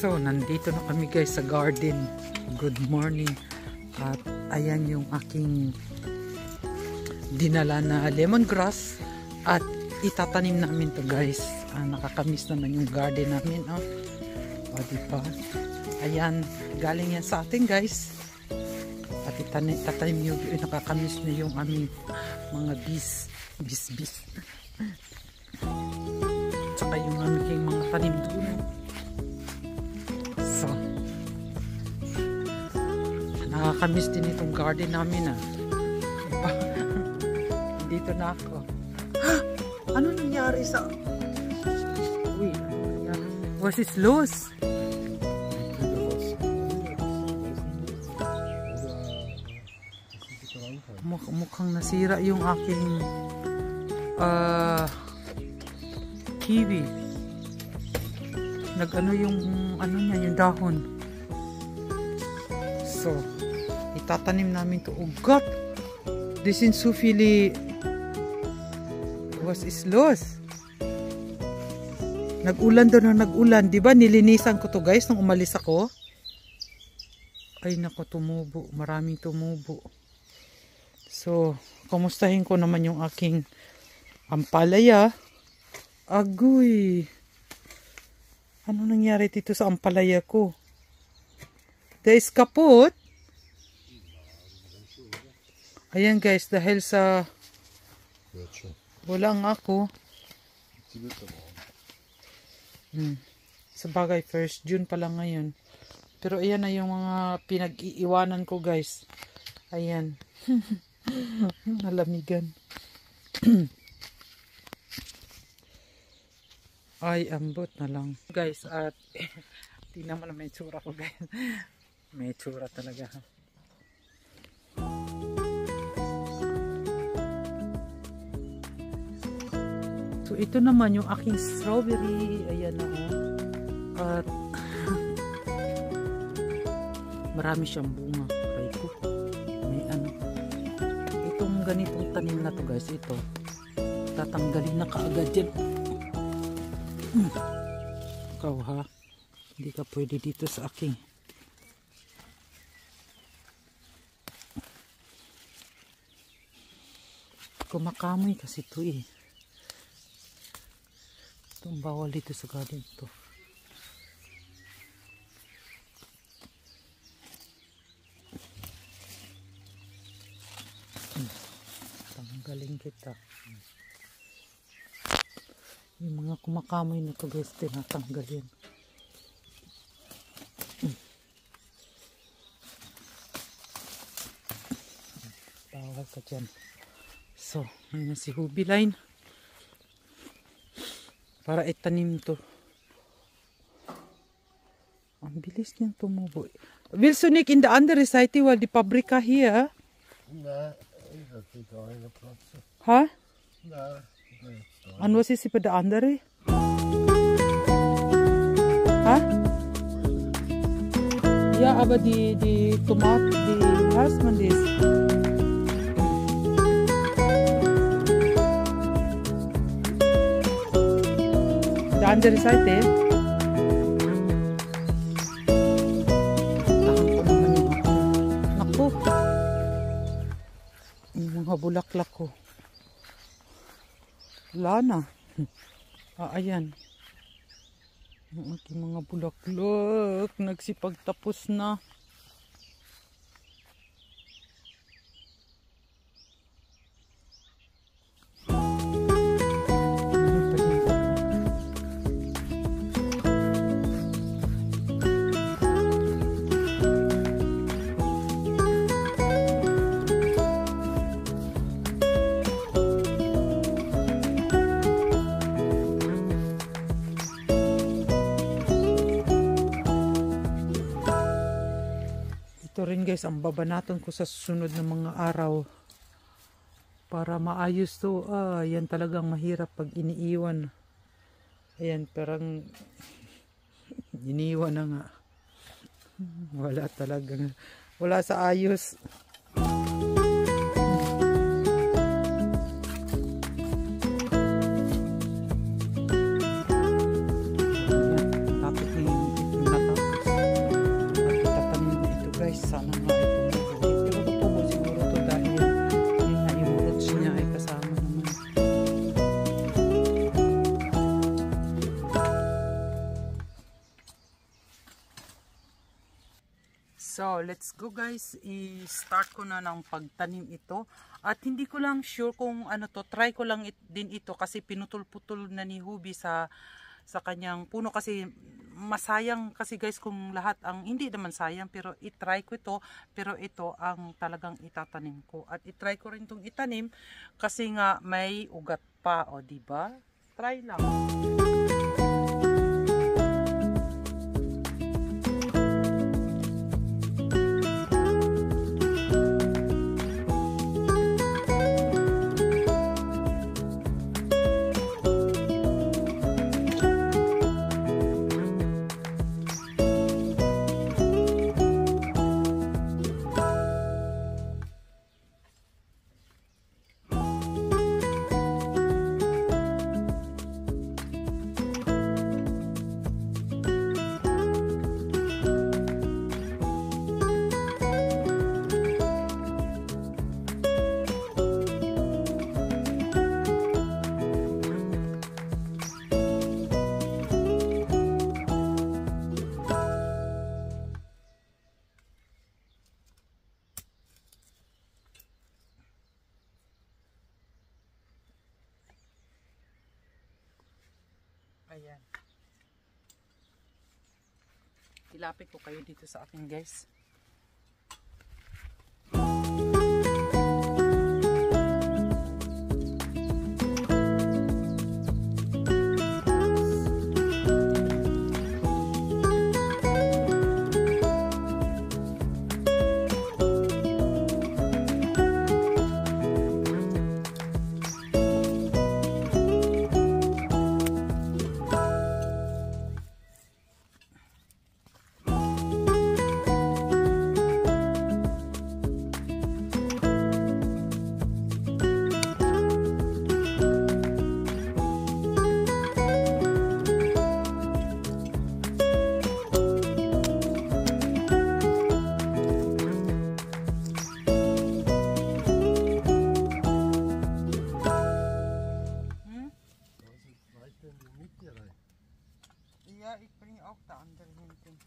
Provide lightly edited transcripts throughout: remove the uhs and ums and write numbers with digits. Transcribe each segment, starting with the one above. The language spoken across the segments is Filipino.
So, nandito na kami guys sa garden. Good morning. At ayan yung aking dinala na lemongrass. At itatanim namin to guys. Nakakamiss naman yung garden namin. O diba? Ayan, galing yan sa atin guys. At itatanim yung nakakamiss na yung aming mga bis. Tsaka yung aming mga tanim doon. So, nakakamiss din itong garden namin Dito na ako. Ano nangyari sa... Uy, ano nangyari? Was it loose? Mukhang nasira yung aking kiwi. Nag-ano yung ano niya, yung dahon. So, itatanim namin to. Oh God! This in Sufili was lost. Nag-ulan doon na nag-ulan. Diba nilinisan ko to guys nung umalis ako? Ay nako, tumubo. Maraming tumubo. So, kumustahin ko naman yung aking ampalaya. Agoy! Ano nangyari dito sa ampalaya ko? Is kaput. Ayan guys, dahil sa wala nga ako. Sabagay, 1st June pa lang ngayon. Pero ayan na yung mga pinag-iiwanan ko guys. Ayan. Nalamigan. Ay, ambot na lang. Guys, at tingnan mo na may tsura ko guys. May tsura talaga. So, ito naman yung aking strawberry. Ayan na At marami siyang bunga. Ay ko. May ano. Itong ganitong tanim na to guys. Ito. Tatanggalin na kaagad yan. Ikaw ha. Hindi ka pwede dito sa aking. Kumakamoy kasi ito Itong bawal dito sa garden to. Tanggalin kita. Yung mga kumakamoy na to guys, tinatanggalin. Bawal ka dyan. So, ayan si Hubi Line. Para itanim to. Ang bilis niyang tumubo. Wilsonik in the under side while the pabrika here. Nej, jag tycker jag har plats. Ha? Nej. Und was ist bei der andere? Ha? Ja, aber die Tomaten, wie heißt man das? Die andere Seite. Naku. Yung mga bulaklak ko. Wala na. Ayan. Ang aking mga bulaklak. Nagsipagtapos na. Ito rin guys, ang babanaton ko sa susunod na mga araw para maayos to. Yan talagang mahirap pag iniiwan. Ayan, parang iniiwan na nga. Wala talaga. Wala sa ayos. Tapos na yung let's go guys. I-start ko na ng pagtanim ito. At hindi ko lang sure kung ano to. Try ko lang din ito kasi pinutol-putol na ni Hubi sa kanyang puno. Kasi masayang kasi guys kung lahat ang, hindi naman sayang, pero i-try ko ito. Pero ito ang talagang itatanim ko. At i-try ko rin itong itanim kasi nga may ugat pa. O diba? Try lang. Ayan. Ilapit ko kayo dito sa akin guys. Ja, ik breng ook de andere hinten.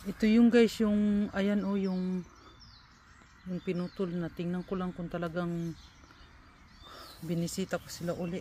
Ito yung guys, yung ayan o, yung pinutol na. Tingnan ko lang kung talagang binisita ko sila uli.